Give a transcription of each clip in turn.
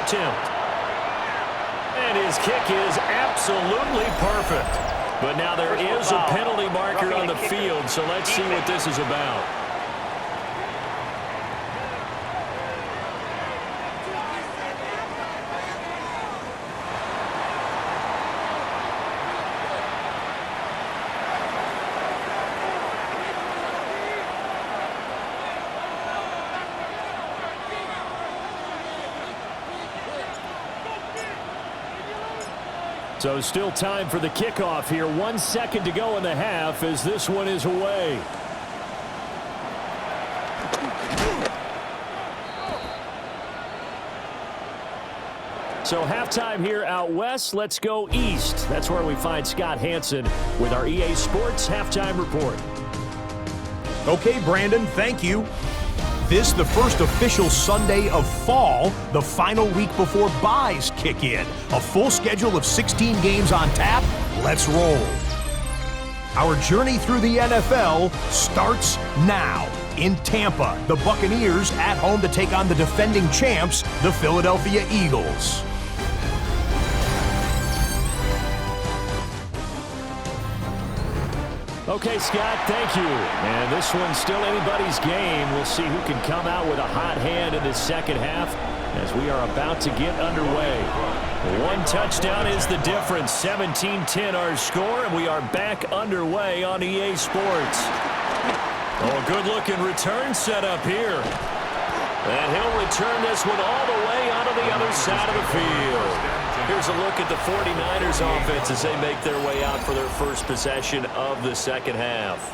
attempt. And his kick is absolutely perfect. But now there is a penalty marker on the field, so let's see what this is about. So still time for the kickoff here. 1 second to go in the half as this one is away. So halftime here out west. Let's go east. That's where we find Scott Hansen with our EA Sports Halftime Report. Okay, Brandon, thank you. This, the first official Sunday of fall, the final week before byes kick in. A full schedule of 16 games on tap. Let's roll. Our journey through the NFL starts now. In Tampa, the Buccaneers at home to take on the defending champs, the Philadelphia Eagles. Okay, Scott, thank you. And this one's still anybody's game. We'll see who can come out with a hot hand in this second half as we are about to get underway. One touchdown is the difference. 17-10 our score, and we are back underway on EA Sports. Oh, good-looking return set up here. And he'll return this one all the way onto the other side of the field. Here's a look at the 49ers offense as they make their way out for their first possession of the second half.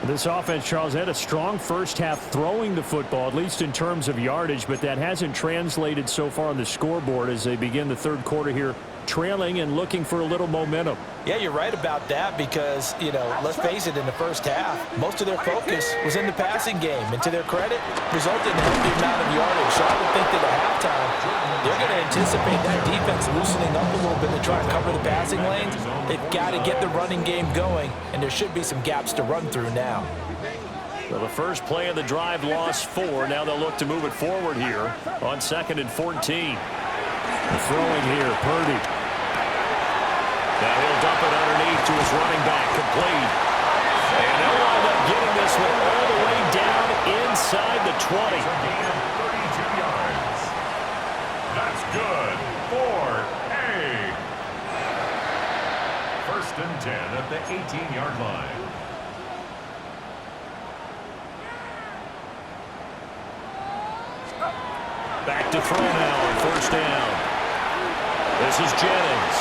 This offense, Charles, had a strong first half throwing the football, at least in terms of yardage, but that hasn't translated so far on the scoreboard as they begin the third quarter here, trailing and looking for a little momentum. Yeah, you're right about that because, let's face it, in the first half, most of their focus was in the passing game. And to their credit, resulted in a healthy amount of yardage. So I would think that at halftime, they're going to anticipate that defense loosening up a little bit to try and cover the passing lanes. They've got to get the running game going, and there should be some gaps to run through now. Well, the first play of the drive lost 4. Now they'll look to move it forward here on 2nd and 14. Throwing here, Purdy. Now he'll dump it underneath to his running back, complete. And they'll wind up getting this one all the way down inside the 20. 32 yards. That's good for a first and 10 at the 18-yard line. Back to throw now on first down. This is Jennings.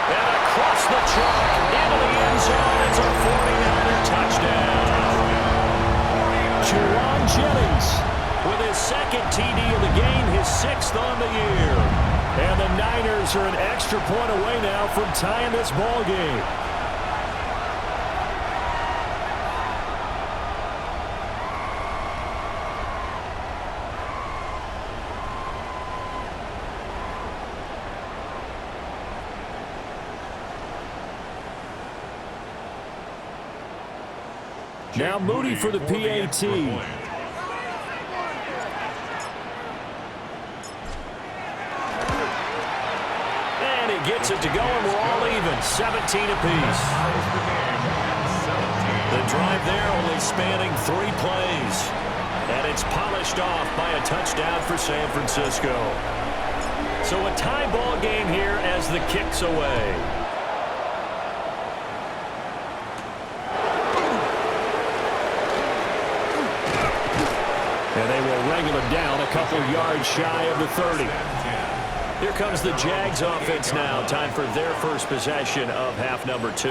And across the chalk into the end zone. It's a 49er touchdown. Juwan Jennings with his second TD of the game, his 6th on the year. And the Niners are an extra point away now from tying this ball game. Now Moody for the PAT. And he gets it to go, and we're all even. 17 apiece. The drive there only spanning 3 plays. And it's polished off by a touchdown for San Francisco. So a tie ball game here as the kick's away. And they will wrangle him down a couple yards shy of the 30. Here comes the Jags offense now. Time for their first possession of half number 2.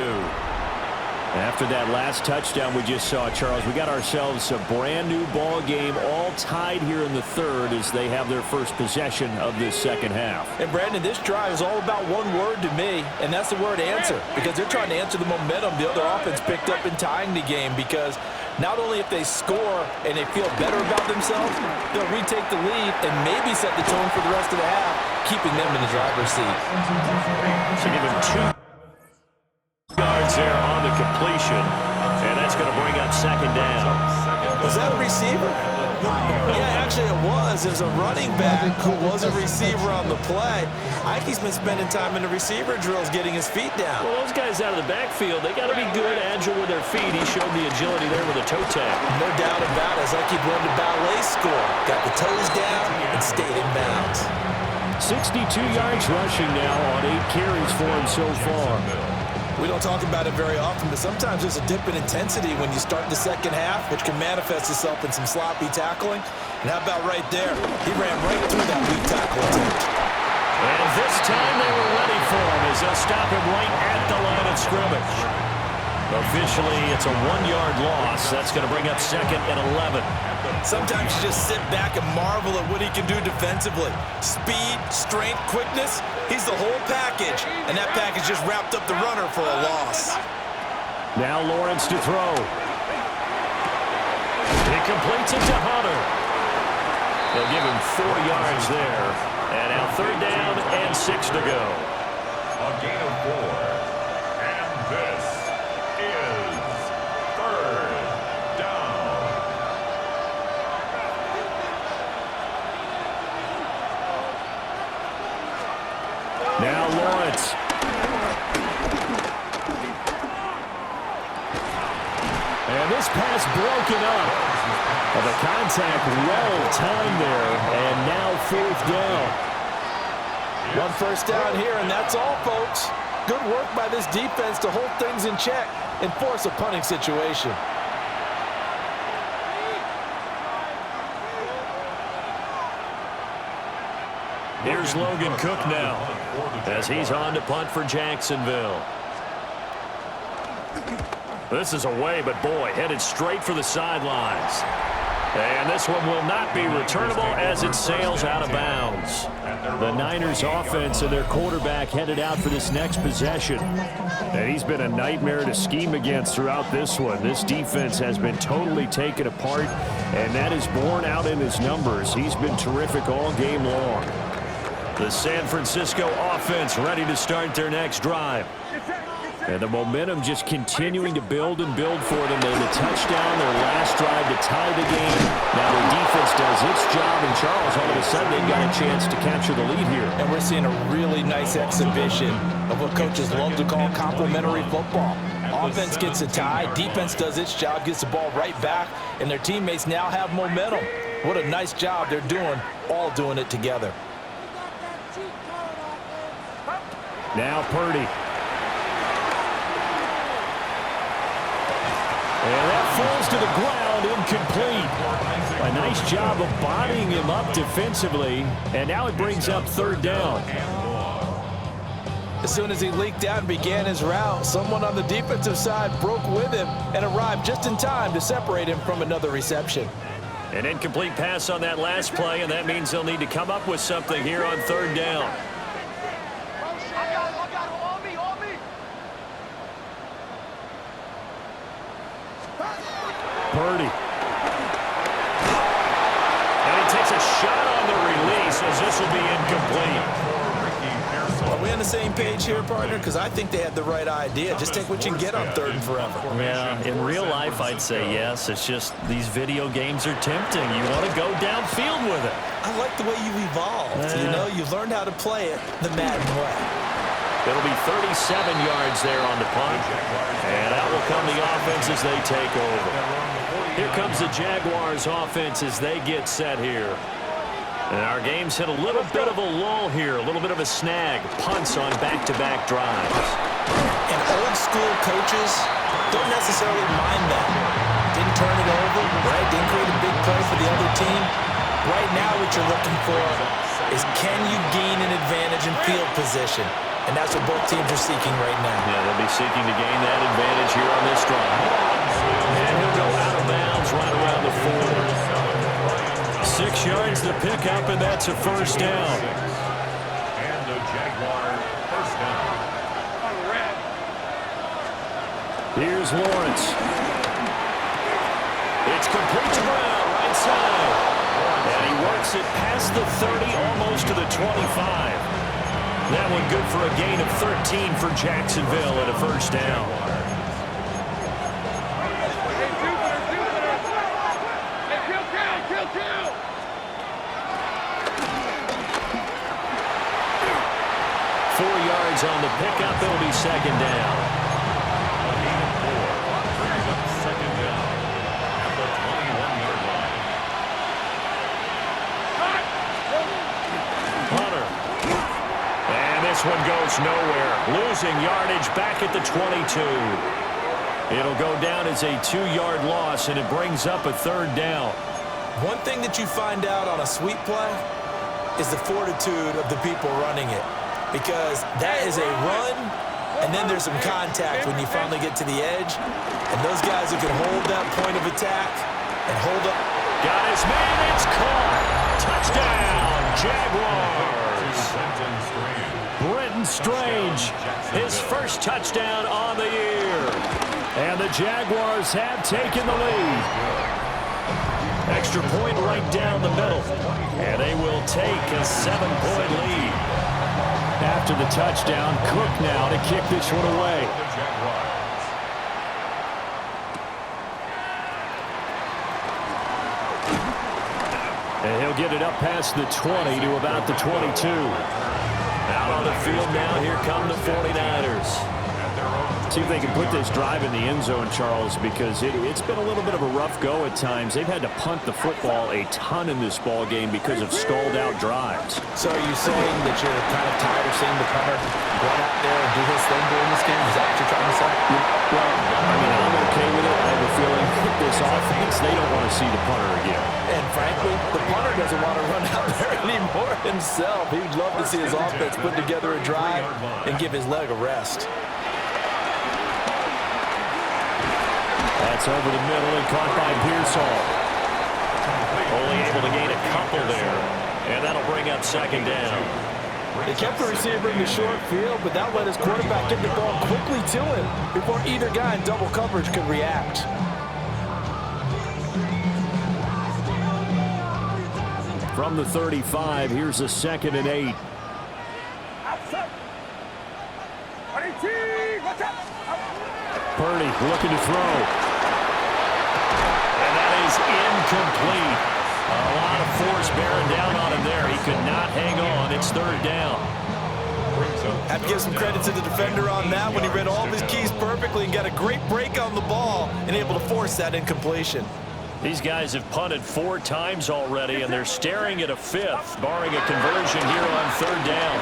After that last touchdown we just saw, Charles, we got ourselves a brand new ball game, all tied here in the third as they have their first possession of this second half. And Brandon, this drive is all about one word to me, and that's the word answer, because they're trying to answer the momentum the other offense picked up in tying the game, because not only if they score and they feel better about themselves, they'll retake the lead and maybe set the tone for the rest of the half, keeping them in the driver's seat. So give him 2 yards yards there on the completion. And that's going to bring up second down. Was that a receiver? Yeah, actually it was. It was a running back who was a receiver on the play. I think he's been spending time in the receiver drills getting his feet down. Well, those guys out of the backfield, they got to be good, agile with their feet. He showed the agility there with a toe tap. No doubt about it. It's like he'd run to ballet school. Got the toes down and stayed in bounds. 62 yards rushing now on 8 carries for him so far. We don't talk about it very often, but sometimes there's a dip in intensity when you start the second half, which can manifest itself in some sloppy tackling. And how about right there? He ran right through that weak tackle attempt. And this time they were ready for him as they'll stop him right at the line of scrimmage. Officially, it's a 1-yard loss. That's going to bring up second and 11. Sometimes you just sit back and marvel at what he can do defensively. Speed, strength, quickness, he's the whole package. And that package just wrapped up the runner for a loss. Now Lawrence to throw. He completes it to Hunter. They'll give him 4 yards there. And now third down and 6 to go. A gain of 4. And this is third down. Now Lawrence. And this pass broken up. Well, the contact well timed there, and now fourth down. One first down here, and that's all, folks. Good work by this defense to hold things in check and force a punting situation. Here's Logan Cook now as he's on to punt for Jacksonville. This is away, but boy, headed straight for the sidelines. And this one will not be returnable as it sails out of bounds. The Niners offense and their quarterback headed out for this next possession. And he's been a nightmare to scheme against throughout this one. This defense has been totally taken apart, and that is borne out in his numbers. He's been terrific all game long. The San Francisco offense ready to start their next drive. And the momentum just continuing to build and build for them. They had a touchdown their last drive to tie the game. Now their defense does its job, and Charles, all of a sudden, they've got a chance to capture the lead here. And we're seeing a really nice exhibition of what coaches love to call complementary football. Offense gets a tie, defense does its job, gets the ball right back, and their teammates now have momentum. What a nice job they're doing, all doing it together. Now Purdy. And that falls to the ground, incomplete. A nice job of bodying him up defensively, and now it brings up third down. As soon as he leaked out and began his route, someone on the defensive side broke with him and arrived just in time to separate him from another reception. An incomplete pass on that last play, and that means they'll need to come up with something here on third down. Purdy. And he takes a shot on the release as this will be incomplete. Are we on the same page here, partner? Because I think they had the right idea. Just take what you can get on third and forever. Yeah, in real life, I'd say yes. It's just these video games are tempting. You want to go downfield with it. I like the way you've evolved. You know, you've learned how to play it the Madden way. It'll be 37 yards there on the punt. And out will come the offense as they take over. Here comes the Jaguars offense as they get set here. And our game's hit a little bit of a lull here, a little bit of a snag. Punts on back-to-back drives. And old school coaches don't necessarily mind that. Didn't turn it over, right? Didn't create a big play for the other team. Right now what you're looking for is can you gain an advantage in field position? And that's what both teams are seeking right now. Yeah, they'll be seeking to gain that advantage here on this drive. And he'll go out of bounds right around the 40. 6 yards to pick up, and that's a first down. And the Jaguar first down. Here's Lawrence. It's complete to Brown, right side. And he works it past the 30, almost to the 25. That one good for a gain of 13 for Jacksonville at a first down. 4 yards on the pickup. It'll be second down. A gain of 4 brings up second down at the 21-yard line. Hunter. And this one goes nowhere. Losing yardage back at the 22. It'll go down as a 2-yard loss, and it brings up a third down. One thing that you find out on a sweep play is the fortitude of the people running it, because that is a run, and then there's some contact when you finally get to the edge, and those guys who can hold that point of attack and hold up. Got his man. It's caught. Touchdown, Jaguars. Brenton Strange, his first touchdown on the year. And the Jaguars have taken the lead. Extra point right down the middle. And they will take a 7-point lead. After the touchdown, Cook now to kick this one away. And he'll get it up past the 20 to about the 22. Out on the field now, here come the 49ers. See if they can put this drive in the end zone, Charles, because it's been a little bit of a rough go at times. They've had to punt the football a ton in this ball game because of stalled-out drives. So are you saying that you're kind of tired of seeing the punter run out there and do his thing during this game? Is that what you're trying to say? Well, I mean, I'm okay with it. I have a feeling this offense, they don't want to see the punter again. And frankly, the punter doesn't want to run out there anymore himself. He'd love to see his offense put together a drive and give his leg a rest. That's over the middle and caught by Pearsall. Only able to gain a couple there. And that'll bring up second down. They kept the receiver in the short field, but that let his quarterback get the ball quickly to him before either guy in double coverage could react. From the 35, here's a 2nd and 8. Purdy looking to throw. And that is incomplete. A lot of force bearing down on him there. He could not hang on. It's third down. Have to give some credit to the defender on that when he read all of his keys perfectly and got a great break on the ball and able to force that incompletion. These guys have punted 4 times already, and they're staring at a 5th, barring a conversion here on third down.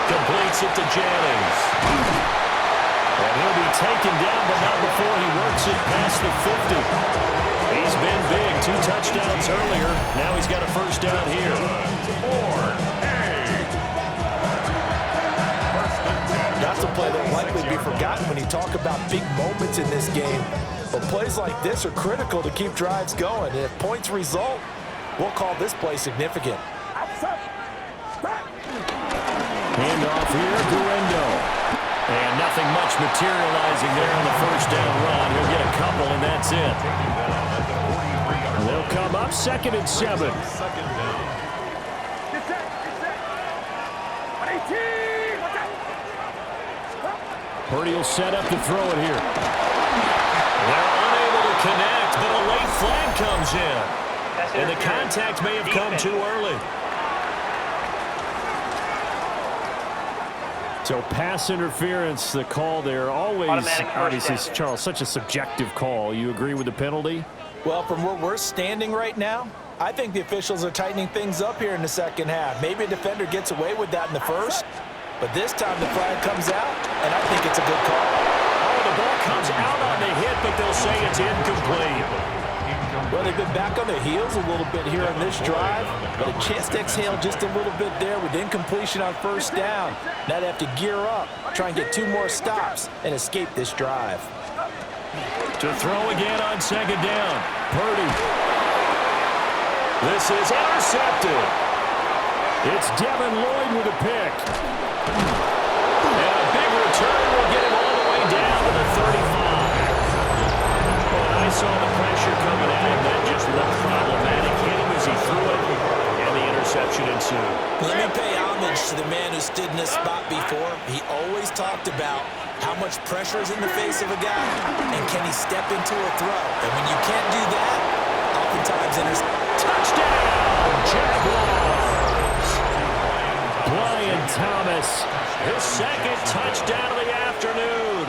Completes it to Jennings. And he'll be taken down, but not before he works it past the 50. He's been big. 2 touchdowns earlier. Now he's got a first down here. That's a play that will likely be forgotten when you talk about big moments in this game. But plays like this are critical to keep drives going. And if points result, we'll call this play significant. Handoff here, Guendo. And nothing much materializing there on the first down run. He'll get a couple, and that's it. They'll come up 2nd and 7. Purdy will set up to throw it here. They're unable to connect, but a late flag comes in. And the contact may have come too early. So pass interference, the call there, always, obviously, Charles, such a subjective call. You agree with the penalty? Well, from where we're standing right now, I think the officials are tightening things up here in the second half. Maybe a defender gets away with that in the first, but this time the flag comes out, and I think it's a good call. Oh, the ball comes out on the hit, but they'll say it's incomplete. Well, they've been back on their heels a little bit here on this drive, but a chance to exhale just a little bit there with incompletion on first down. Now they have to gear up, try and get 2 more stops, and escape this drive. To throw again on second down. Purdy. This is intercepted. It's Devin Lloyd with a pick. And a big return will get him all the way down to the 35. I saw the pressure coming at him. That just looked problematic. Hit him as he threw it, and the interception ensued. Let me pay homage to the man who stood in this spot before. He always talked about how much pressure is in the face of a guy, and can he step into a throw? And when you can't do that, oftentimes touchdown, Jaguars! Bryant Thomas, his second touchdown of the afternoon.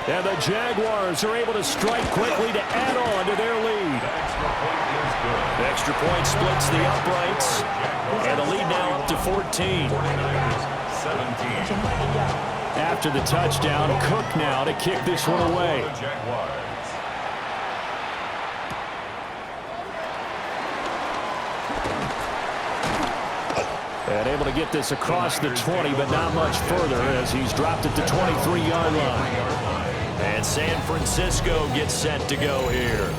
And the Jaguars are able to strike quickly to add on to their lead. Extra point splits the uprights. And the lead now up to 14. After the touchdown, Cook now to kick this one away. And able to get this across the 20, but not much further as he's dropped it to 23-yard line. And San Francisco gets set to go here.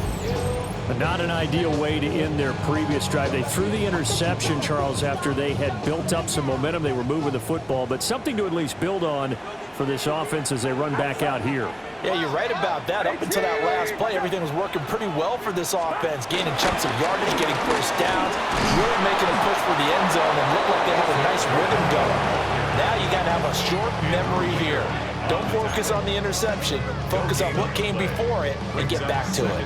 Not an ideal way to end their previous drive. They threw the interception, Charles, after they had built up some momentum. They were moving the football, but something to at least build on for this offense as they run back out here. Yeah, you're right about that. Up until that last play, everything was working pretty well for this offense, gaining chunks of yardage, getting first downs, really making a push for the end zone, and looked like they had a nice rhythm going. Now you got to have a short memory here. Don't focus on the interception. Focus on what came before it and get back to it.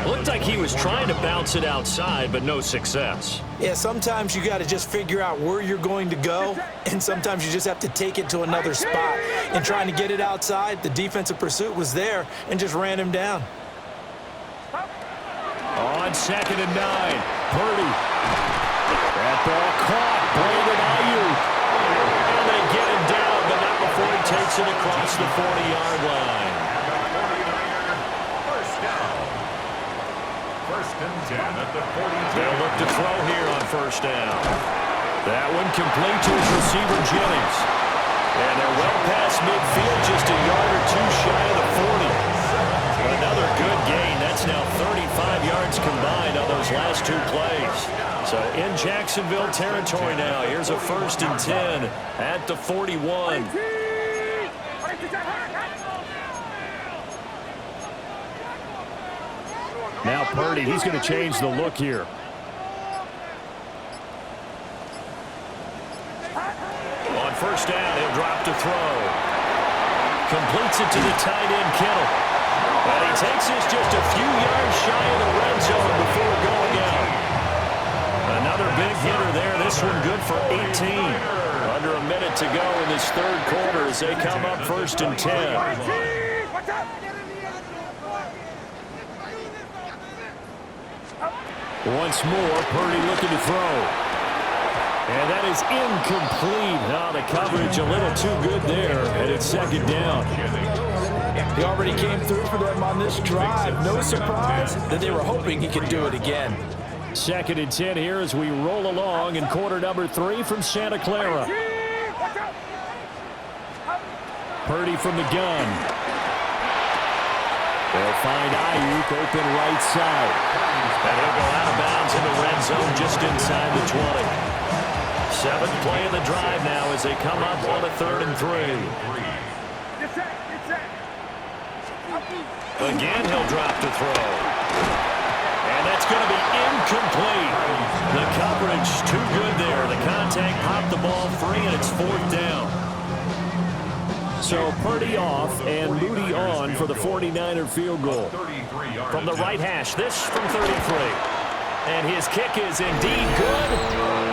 Looked like he was trying to bounce it outside, but no success. Yeah, sometimes you got to just figure out where you're going to go, and sometimes you just have to take it to another spot. And trying to get it outside, the defensive pursuit was there and just ran him down. On 2nd and 9, Purdy. That ball caught, Brandon Ayuk. And they get him down, but not before he takes it across the 40-yard line. They'll look to throw here on first down. That one complete to his receiver, Jennings. And they're well past midfield, just a yard or two shy of the 40. Another good gain. That's now 35 yards combined on those last two plays. So in Jacksonville territory now. Here's a 1st and 10 at the 41. Now Purdy, he's going to change the look here. On first down, he'll drop to throw. Completes it to the tight end, Kittle. And he takes this just a few yards shy of the red zone before going out. Another big hitter there. This one good for 18. Under a minute to go in this third quarter as they come up 1st and 10. Once more, Purdy looking to throw. And that is incomplete. Now the coverage a little too good there, and it's 2nd down. He already came through for them on this drive. No surprise that they were hoping he could do it again. 2nd and 10 here as we roll along in quarter number 3 from Santa Clara. Purdy from the gun. They'll find Ayuk open right side. And he'll go out of bounds in the red zone just inside the 20. 7th play of the drive now as they come up on a 3rd and 3. Again, he'll drop to throw. And that's going to be incomplete. The coverage too good there. The contact popped the ball free, and it's 4th down. So Purdy off and Moody on for the 49er field goal. From the right hash, this from 33. And his kick is indeed good.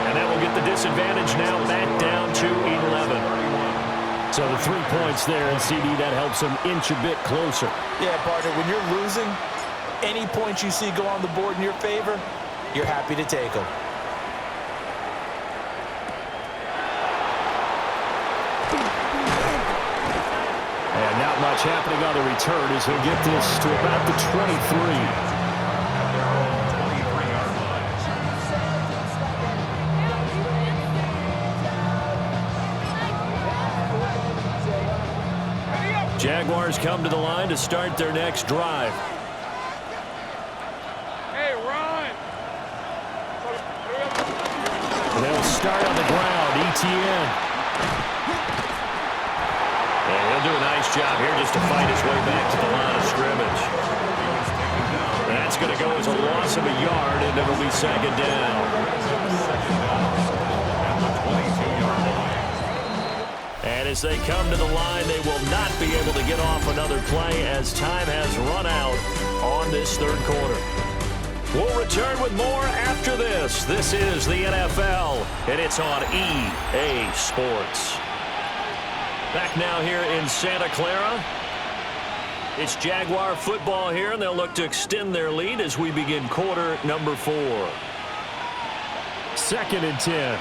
And that will get the disadvantage now back down to 11. So the 3 points there, and CD, that helps him inch a bit closer. Yeah, partner, when you're losing, any points you see go on the board in your favor, you're happy to take them. And not much happening on the return as he'll get this to about the 23. Jaguars come to the line to start their next drive. Hey, run! They'll start on the ground. ETN. And he'll do a nice job here just to fight his way back to the line of scrimmage. That's going to go as a loss of a yard, and it'll be 2nd down. And as they come to the line, they will not be able to get off another play as time has run out on this third quarter. We'll return with more after this. This is the NFL, and it's on EA Sports. Back now here in Santa Clara. It's Jaguar football here, and they'll look to extend their lead as we begin quarter number 4. 2nd and 10.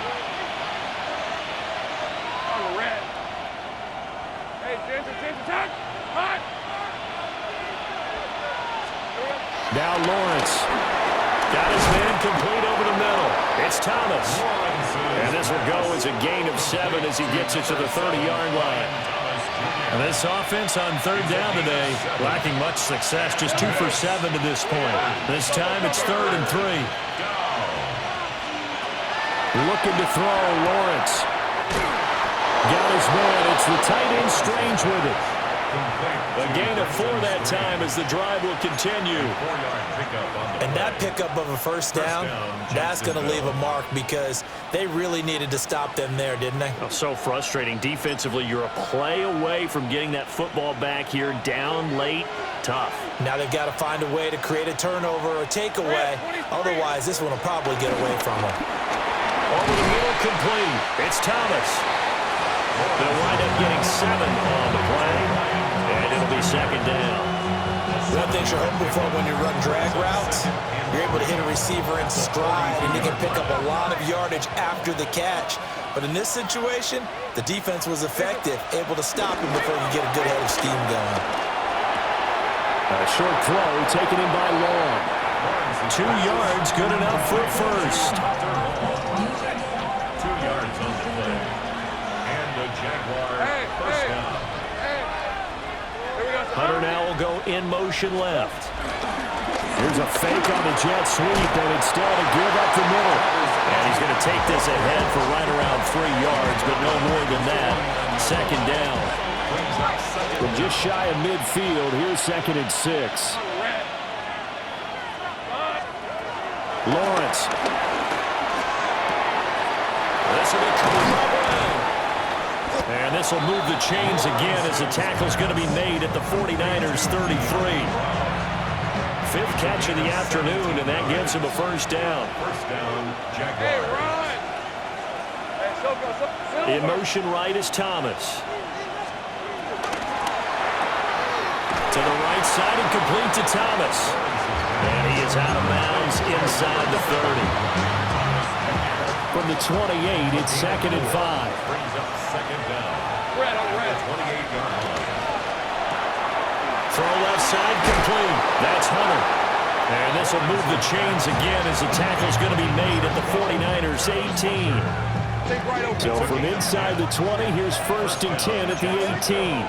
Now Lawrence. Got his man complete over the middle. It's Thomas. And this will go as a gain of 7 as he gets it to the 30-yard line. And this offense on 3rd down today, lacking much success, just 2 for 7 to this point. This time it's 3rd and 3. Looking to throw, Lawrence. Got his man. It's the tight end Strange with it. A gain of 4 that time as the drive will continue. And that pickup of a first down, that's going to leave a mark because they really needed to stop them there, didn't they? Oh, so frustrating. Defensively, you're a play away from getting that football back here, down late, tough. Now they've got to find a way to create a turnover or takeaway. Otherwise, this one will probably get away from them. Over the middle, complete. It's Thomas. They'll wind up getting 7 on the play, and it'll be 2nd down. One thing you're hoping for when you run drag routes, you're able to hit a receiver in stride, and you can pick up a lot of yardage after the catch. But in this situation, the defense was effective, able to stop him before you get a good head of steam going. A short throw taken in by Long. 2 yards, good enough for first. 2 yards on the play. And the Jaguars first down. Hunter now will go in motion left. Here's a fake on the jet sweep, and instead to give up the middle. And he's going to take this ahead for right around 3 yards, but no more than that. 2nd down. From just shy of midfield, here's 2nd and 6. Lawrence. This will be coming by Brown. And this will move the chains again as the tackle's going to be made at the 49ers 33. 5th catch of the afternoon, and that gives him a first down. First down, Jaguars. In motion right is Thomas. To the right side and complete to Thomas. And he is out of bounds inside the 30. From the 28, it's 2nd and 5. Brings up 2nd down. At the 28-yard line. Throw left side complete. That's Hunter. And this will move the chains again as the tackle's going to be made at the 49ers 18. So from inside the 20, here's 1st and 10 at the 18.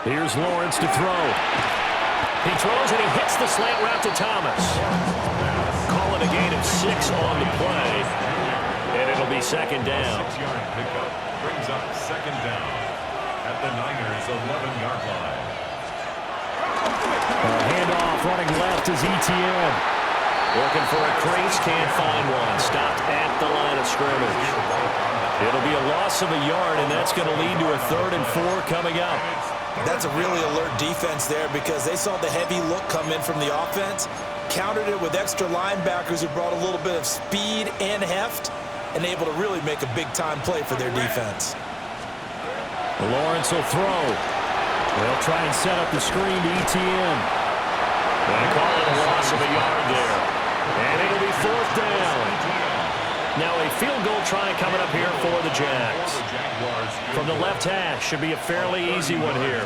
Here's Lawrence to throw. He throws and he hits the slant route to Thomas. Call it a gain of 6 on the play. And it'll be 2nd down. 6-yard pickup brings up 2nd down at the Niners' 11-yard line. Handoff running left is Etienne. Looking for a crease, can't find one. Stopped at the line of scrimmage. It'll be a loss of a yard, and that's going to lead to a 3rd and 4 coming up. That's a really alert defense there because they saw the heavy look come in from the offense, countered it with extra linebackers who brought a little bit of speed and heft, and able to really make a big-time play for their defense. Lawrence will throw. They'll try and set up the screen to Etienne. They call it a loss of a yard there. And it'll be 4th down. Now a field goal try coming up here for the Jags. From the left hash, should be a fairly easy one here.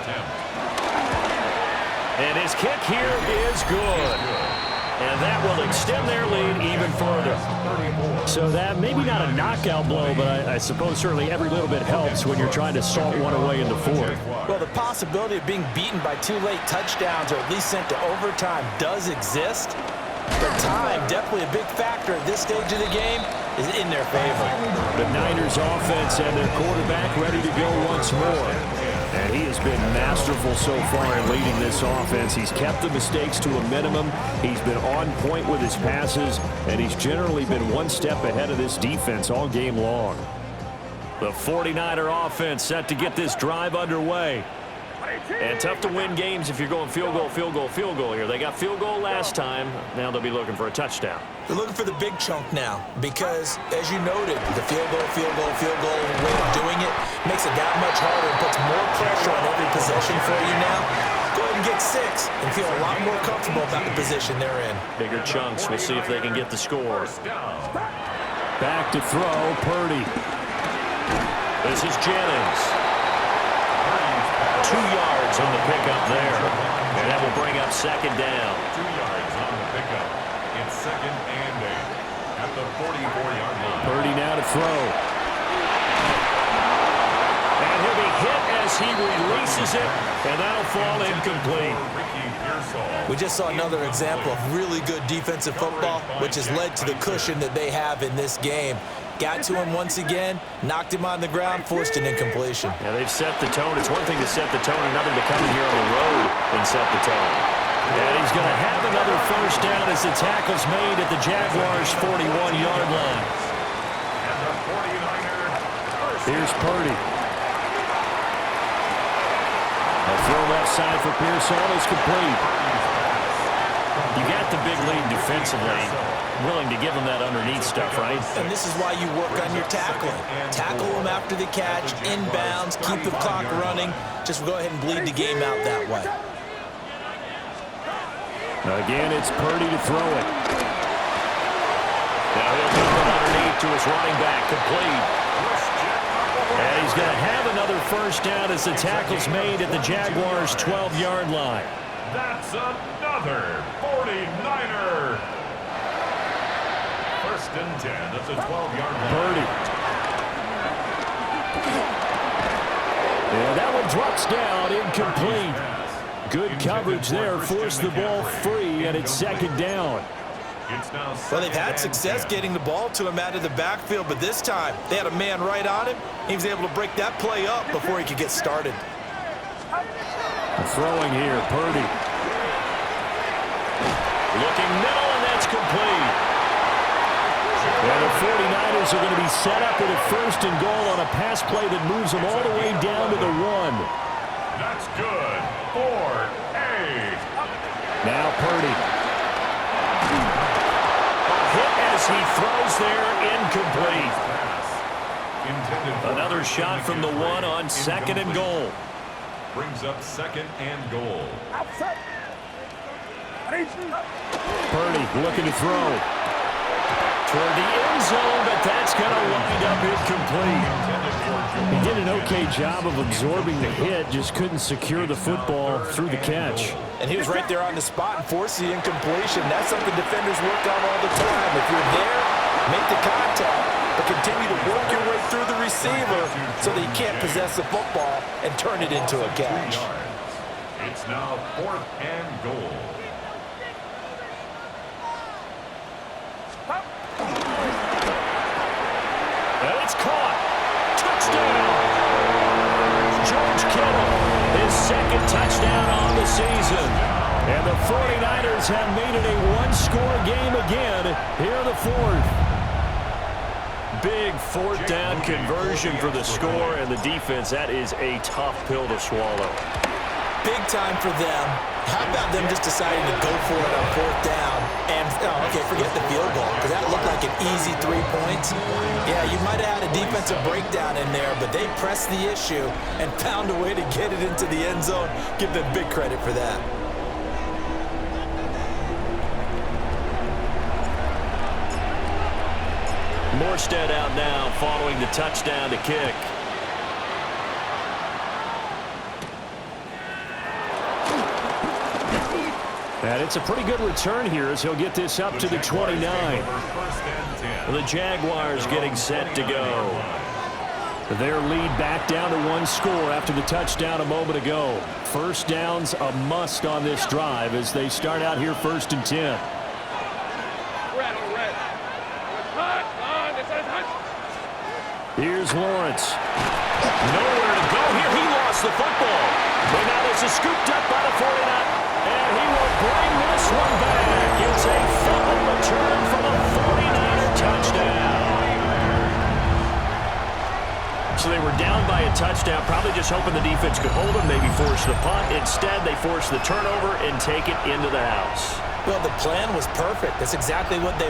And his kick here is good. And that will extend their lead even further. So that, maybe not a knockout blow, but I suppose certainly every little bit helps when you're trying to salt one away in the 4th. Well, the possibility of being beaten by 2 late touchdowns or at least sent to overtime does exist. But time, definitely a big factor at this stage of the game, is in their favor. The Niners offense and their quarterback ready to go once more. And he has been masterful so far in leading this offense. He's kept the mistakes to a minimum. He's been on point with his passes, and he's generally been one step ahead of this defense all game long. The 49er offense set to get this drive underway. And tough to win games if you're going field goal, field goal, field goal here. They got field goal last time. Now they'll be looking for a touchdown. They're looking for the big chunk now because, as you noted, the field goal way of doing it makes it that much harder and puts more pressure on every possession for you now. Go ahead and get 6 and feel a lot more comfortable about the position they're in. Bigger chunks. We'll see if they can get the score. Back to throw, Purdy. This is Jennings. 2 yards on the pickup there. And that will bring up second down. 2 yards on the pickup. It's second and 8 at the 44-yard line. Purdy now to throw. And he'll be hit as he releases it, and that'll fall incomplete. We just saw another example of really good defensive football, which has led to the cushion that they have in this game. Got to him once again, knocked him on the ground, forced an incompletion. Yeah, they've set the tone. It's one thing to set the tone, another to come in here on the road and set the tone. And he's going to have another first down as the tackle's made at the Jaguars' 41-yard line. Here's Purdy. A throw left side for Pearsall is complete. You got the big lead defensively. Willing to give him that underneath stuff, right? And this is why you work on your tackling. Tackle him after the catch, inbounds, keep the clock running. Just go ahead and bleed the game out that way. Again, it's Purdy to throw it. Now he'll throw it underneath to his running back, complete. And he's going to have another first down as the tackle's made at the Jaguars' 12-yard line. That's another 49er. First and 10 at the 12-yard line. Purdy. And that one drops down, incomplete. Good coverage there, forced the ball free, and it's second down. Well, they've had success getting the ball to him out of the backfield, but this time they had a man right on him. He was able to break that play up before he could get started. Throwing here, Purdy. Looking middle, and that's complete. And the 49ers are going to be set up with a first and goal on a pass play that moves them all the way down to the 1. That's good. 4-8. Now Purdy. Hit as he throws there, incomplete. Another shot from the 1 on second and goal. Brings up second and goal. Purdy looking to throw. Toward the end zone, but that's going to wind up incomplete. He did an okay job of absorbing the hit, just couldn't secure the football through the catch. And he was right there on the spot and forced the incompletion. That's something defenders work on all the time. If you're there, make the contact, but continue to work your way through the receiver so that you can't possess the football and turn it into a catch. It's now 4th and goal. And it's caught. Touchdown. George Kittle, his second touchdown on the season. And the 49ers have made it a one-score game again here in the 4th. Big 4th down conversion for the score, and the defense, that is a tough pill to swallow. Big time for them. How about them just deciding to go for it on 4th down? And, okay, forget the field goal, because that looked like an easy 3 points. Yeah, you might have had a defensive breakdown in there, but they pressed the issue and found a way to get it into the end zone. Give them big credit for that. Morstead out now following the touchdown to kick. And it's a pretty good return here as he'll get this up to the 29. The Jaguars getting set to go. Their lead back down to 1 score after the touchdown a moment ago. First down's a must on this drive as they start out here 1st and 10. Here's Lawrence. Nowhere to go here. He lost the football. But now this is scooped up by the 49ers. And he will bring this one back. It's a fumble return for the 49er touchdown. So they were down by a touchdown, probably just hoping the defense could hold them, maybe force the punt. Instead, they force the turnover and take it into the house. Well, the plan was perfect. That's exactly what they